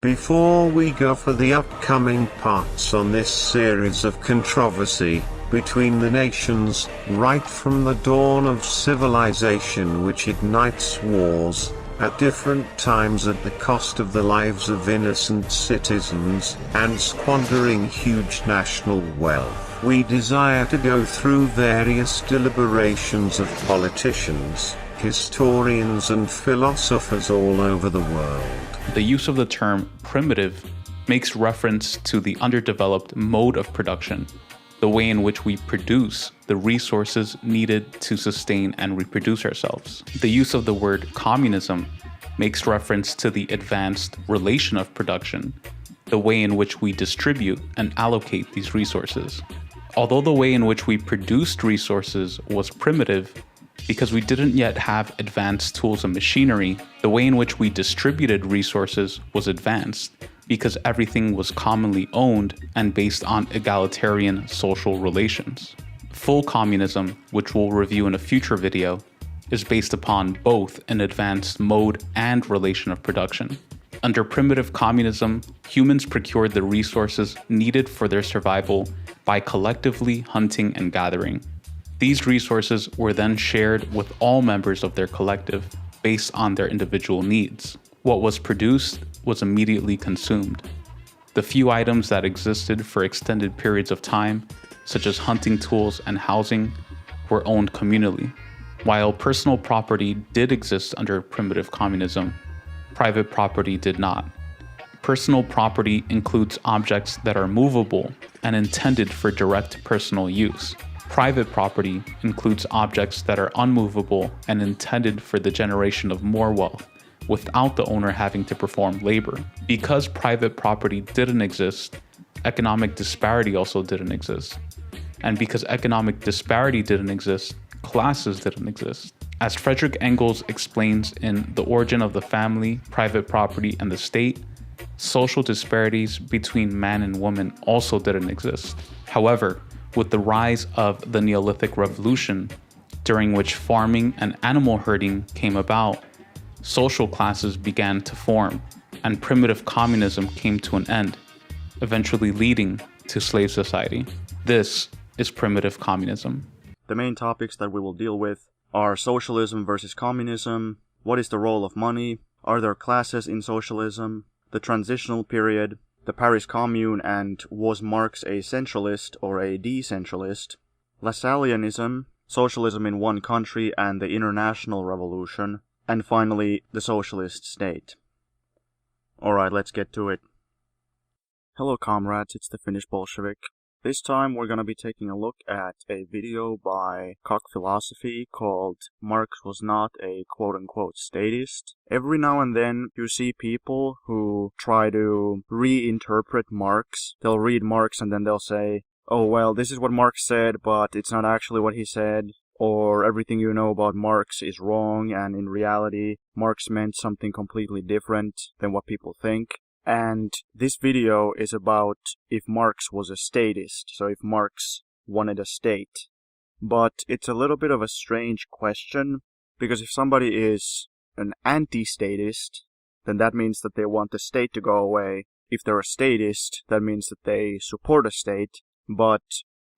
Before we go for the upcoming parts on this series of controversy between the nations, right from the dawn of civilization which ignites wars at different times at the cost of the lives of innocent citizens, and squandering huge national wealth, we desire to go through various deliberations of politicians, historians and philosophers all over the world. The use of the term primitive makes reference to the underdeveloped mode of production, the way in which we produce the resources needed to sustain and reproduce ourselves. The use of the word communism makes reference to the advanced relation of production, the way in which we distribute and allocate these resources. Although the way in which we produced resources was primitive, because we didn't yet have advanced tools and machinery, the way in which we distributed resources was advanced, because everything was commonly owned and based on egalitarian social relations. Full communism, which we'll review in a future video, is based upon both an advanced mode and relation of production. Under primitive communism, humans procured the resources needed for their survival by collectively hunting and gathering. These resources were then shared with all members of their collective based on their individual needs. What was produced was immediately consumed. The few items that existed for extended periods of time, such as hunting tools and housing, were owned communally. While personal property did exist under primitive communism, private property did not. Personal property includes objects that are movable and intended for direct personal use. Private property includes objects that are unmovable and intended for the generation of more wealth, without the owner having to perform labor. Because private property didn't exist, economic disparity also didn't exist. And because economic disparity didn't exist, classes didn't exist. As Frederick Engels explains in The Origin of the Family, Private Property, and the State, social disparities between man and woman also didn't exist. However, with the rise of the Neolithic Revolution, during which farming and animal herding came about, social classes began to form, and primitive communism came to an end, eventually leading to slave society. This is primitive communism. The main topics that we will deal with are socialism versus communism, what is the role of money, are there classes in socialism, the transitional period, the Paris Commune, and was Marx a centralist or a decentralist, Lassalleanism, socialism in one country and the international revolution, and finally, the socialist state. Alright, let's get to it. Hello comrades, it's the Finnish Bolshevik. This time we're gonna be taking a look at a video by Cock Philosophy called Marx Was Not a Quote-Unquote Statist. Every now and then you see people who try to reinterpret Marx. They'll read Marx and then they'll say, oh well, this is what Marx said, but it's not actually what he said. Or everything you know about Marx is wrong, and in reality, Marx meant something completely different than what people think. And this video is about if Marx was a statist, so if Marx wanted a state. But it's a little bit of a strange question, because if somebody is an anti-statist, then that means that they want the state to go away. If they're a statist, that means that they support a state. But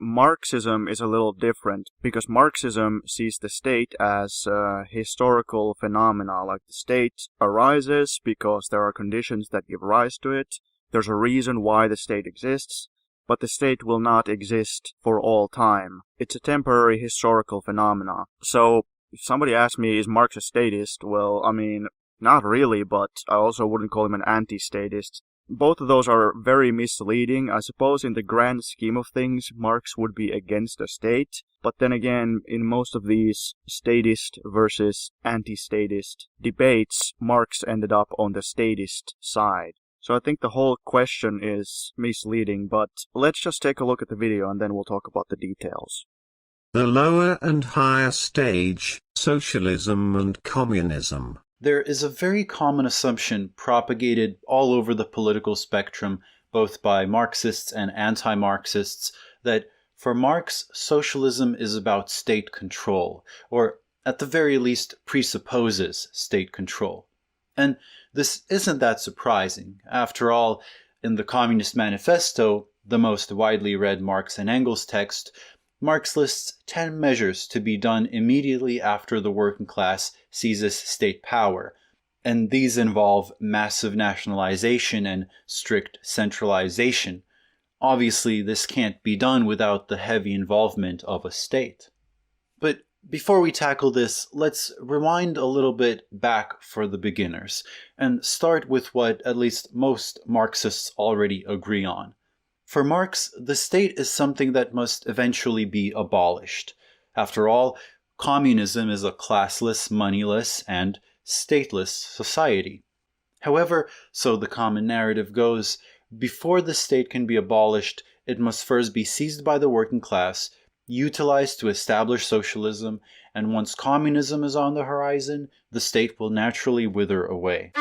Marxism is a little different, because Marxism sees the state as a historical phenomena, like the state arises because there are conditions that give rise to it. There's a reason why the state exists, but the state will not exist for all time. It's a temporary historical phenomena. So, if somebody asks me, is Marx a statist? Well, I mean, not really, but I also wouldn't call him an anti-statist. Both of those are very misleading. I suppose in the grand scheme of things, Marx would be against the state. But then again, in most of these statist versus anti-statist debates, Marx ended up on the statist side. So I think the whole question is misleading, but let's just take a look at the video and then we'll talk about the details. The lower and higher stage, socialism and communism. There is a very common assumption propagated all over the political spectrum, both by Marxists and anti-Marxists, that for Marx, socialism is about state control, or at the very least presupposes state control. And this isn't that surprising. After all, in the Communist Manifesto, the most widely read Marx and Engels text, Marx lists 10 measures to be done immediately after the working class seizes state power, and these involve massive nationalization and strict centralization. Obviously, this can't be done without the heavy involvement of a state. But before we tackle this, let's rewind a little bit back for the beginners, and start with what at least most Marxists already agree on. For Marx, the state is something that must eventually be abolished. After all, communism is a classless, moneyless, and stateless society. However, so the common narrative goes, before the state can be abolished, it must first be seized by the working class, utilized to establish socialism, and once communism is on the horizon, the state will naturally wither away.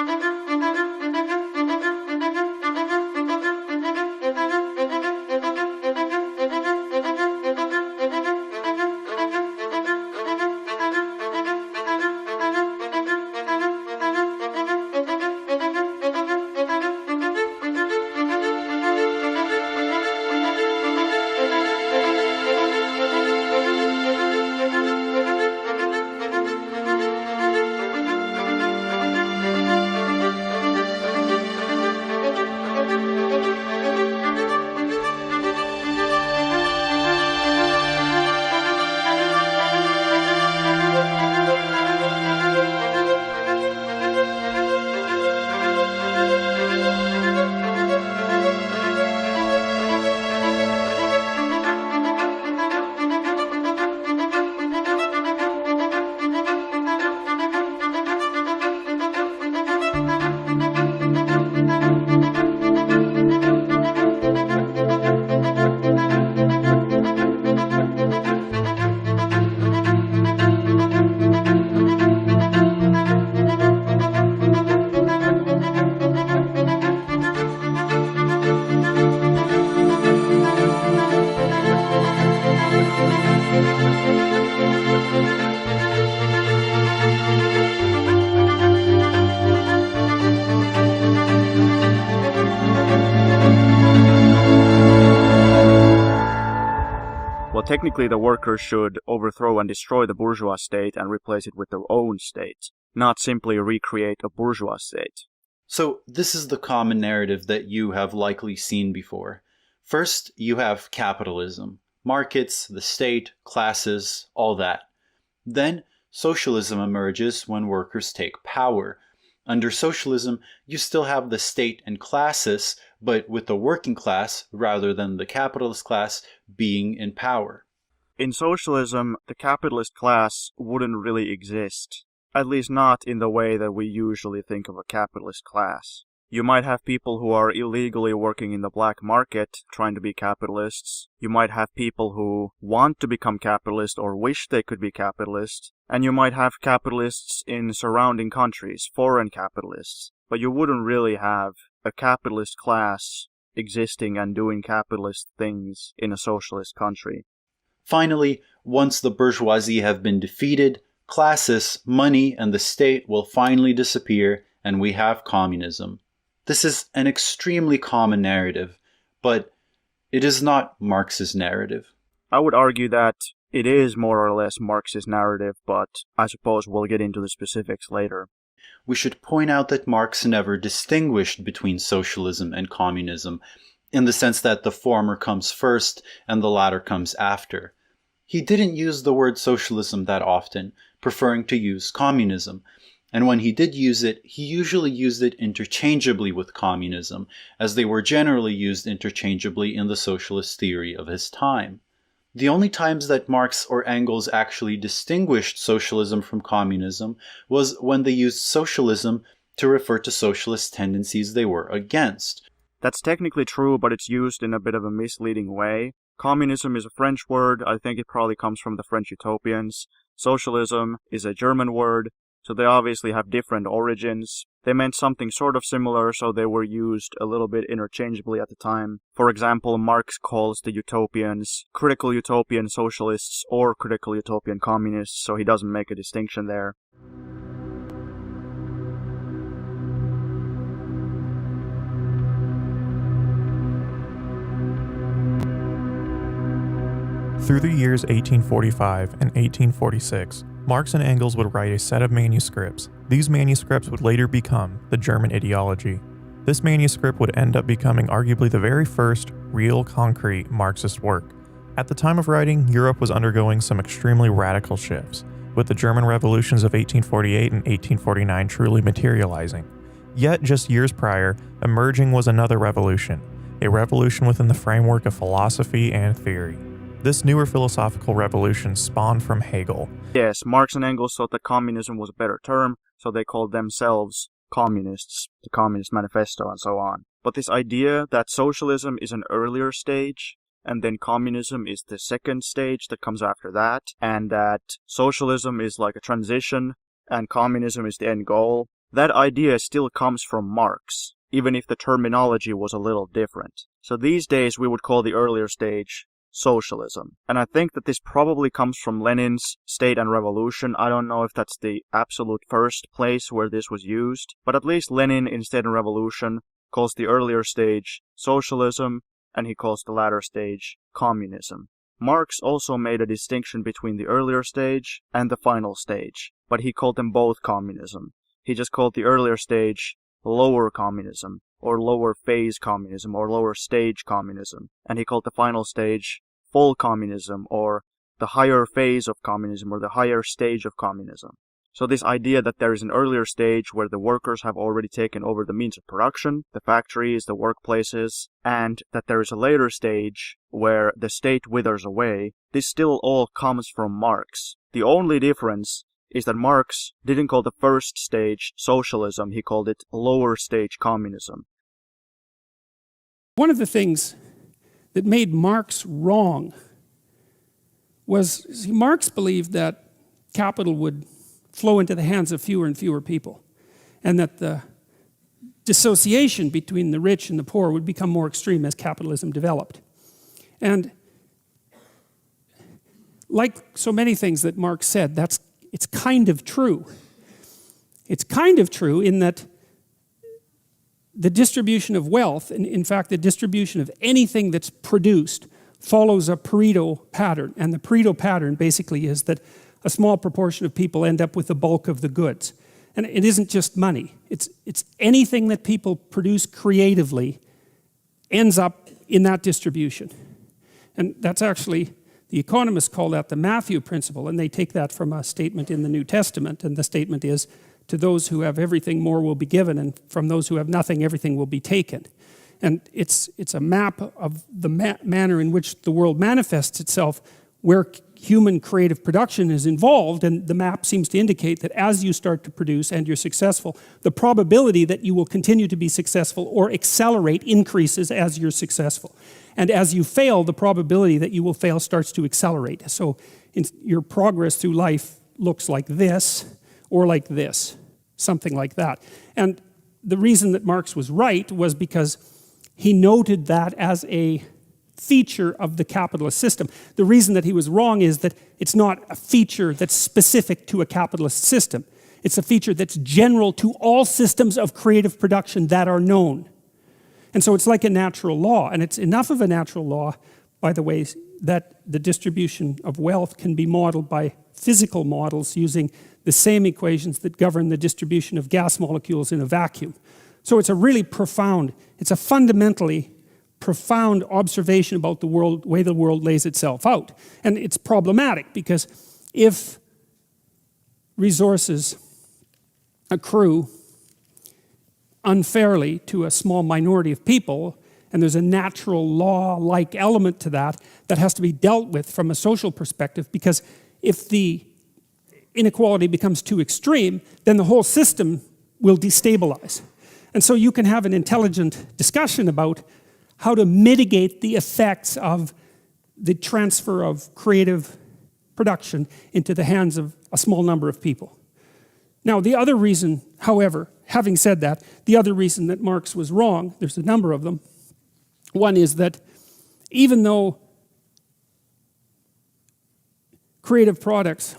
Technically, the workers should overthrow and destroy the bourgeois state and replace it with their own state, not simply recreate a bourgeois state. So this is the common narrative that you have likely seen before. First, you have capitalism, markets, the state, classes, all that. Then, socialism emerges when workers take power. Under socialism, you still have the state and classes, but with the working class, rather than the capitalist class, being in power. In socialism, the capitalist class wouldn't really exist, at least not in the way that we usually think of a capitalist class. You might have people who are illegally working in the black market trying to be capitalists. You might have people who want to become capitalist or wish they could be capitalist. And you might have capitalists in surrounding countries, foreign capitalists. But you wouldn't really have a capitalist class existing and doing capitalist things in a socialist country. Finally, once the bourgeoisie have been defeated, classes, money, and the state will finally disappear, and we have communism. This is an extremely common narrative, but it is not Marx's narrative. I would argue that it is more or less Marx's narrative, but I suppose we'll get into the specifics later. We should point out that Marx never distinguished between socialism and communism, in the sense that the former comes first and the latter comes after. He didn't use the word socialism that often, preferring to use communism. And when he did use it, he usually used it interchangeably with communism, as they were generally used interchangeably in the socialist theory of his time. The only times that Marx or Engels actually distinguished socialism from communism was when they used socialism to refer to socialist tendencies they were against. That's technically true, but it's used in a bit of a misleading way. Communism is a French word. I think it probably comes from the French utopians. Socialism is a German word. So they obviously have different origins. They meant something sort of similar, so they were used a little bit interchangeably at the time. For example, Marx calls the utopians critical utopian socialists or critical utopian communists, so he doesn't make a distinction there. Through the years 1845 and 1846, Marx and Engels would write a set of manuscripts. These manuscripts would later become the German ideology. This manuscript would end up becoming arguably the very first real concrete Marxist work. At the time of writing, Europe was undergoing some extremely radical shifts, with the German revolutions of 1848 and 1849 truly materializing. Yet, just years prior, emerging was another revolution, a revolution within the framework of philosophy and theory. This newer philosophical revolution spawned from Hegel. Yes, Marx and Engels thought that communism was a better term, so they called themselves communists, the Communist Manifesto and so on. But this idea that socialism is an earlier stage, and then communism is the second stage that comes after that, and that socialism is like a transition, and communism is the end goal, that idea still comes from Marx, even if the terminology was a little different. So these days we would call the earlier stage socialism. And I think that this probably comes from Lenin's State and Revolution. I don't know if that's the absolute first place where this was used, but at least Lenin in State and Revolution calls the earlier stage socialism, and he calls the latter stage communism. Marx also made a distinction between the earlier stage and the final stage, but he called them both communism. He just called the earlier stage lower communism, or lower phase communism, or lower stage communism, and he called the final stage full communism, or the higher phase of communism, or the higher stage of communism. So this idea that there is an earlier stage where the workers have already taken over the means of production, the factories, the workplaces, and that there is a later stage where the state withers away, this still all comes from Marx. The only difference is that Marx didn't call the first stage socialism, he called it lower stage communism. One of the things that made Marx wrong was Marx believed that capital would flow into the hands of fewer and fewer people, and that the dissociation between the rich and the poor would become more extreme as capitalism developed. And like so many things that Marx said, it's kind of true. It's kind of true in that the distribution of wealth, and in fact the distribution of anything that's produced, follows a Pareto pattern. And the Pareto pattern basically is that a small proportion of people end up with the bulk of the goods. And it isn't just money. It's anything that people produce creatively ends up in that distribution. And that's actually, the economists call that the Matthew principle, and they take that from a statement in the New Testament, and the statement is, to those who have everything, more will be given, and from those who have nothing, everything will be taken. And it's a map of the manner in which the world manifests itself, where human creative production is involved, and the map seems to indicate that as you start to produce and you're successful, the probability that you will continue to be successful or accelerate increases as you're successful. And as you fail, the probability that you will fail starts to accelerate. So your progress through life looks like this, or like this, something like that. And the reason that Marx was right was because he noted that as a feature of the capitalist system. The reason that he was wrong is that it's not a feature that's specific to a capitalist system. It's a feature that's general to all systems of creative production that are known. And so it's like a natural law, and it's enough of a natural law, by the way, that the distribution of wealth can be modeled by physical models using the same equations that govern the distribution of gas molecules in a vacuum. So it's a really profound, it's a fundamentally profound observation about the world, way the world lays itself out. And it's problematic because if resources accrue unfairly to a small minority of people, and there's a natural law-like element to that that has to be dealt with from a social perspective, because if the inequality becomes too extreme, then the whole system will destabilize. And so you can have an intelligent discussion about how to mitigate the effects of the transfer of creative production into the hands of a small number of people. Now, the other reason, however, having said that, the other reason that Marx was wrong, there's a number of them. One is that even though creative products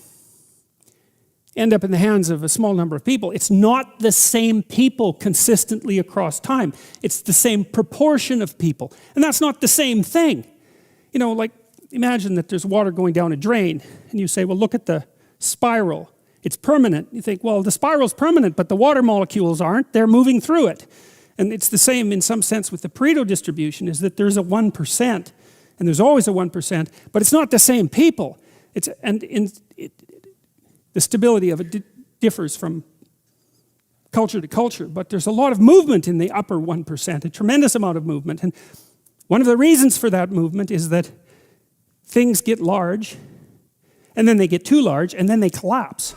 end up in the hands of a small number of people, it's not the same people consistently across time. It's the same proportion of people. And that's not the same thing. You know, like imagine that there's water going down a drain, and you say, well, look at the spiral. It's permanent. You think, well, the spiral's permanent, but the water molecules aren't. They're moving through it. And it's the same in some sense with the Pareto distribution, is that there's a 1%, and there's always a 1%, but it's not the same people. The stability of it differs from culture to culture, but there's a lot of movement in the upper 1%, a tremendous amount of movement. And one of the reasons for that movement is that things get large, and then they get too large, and then they collapse.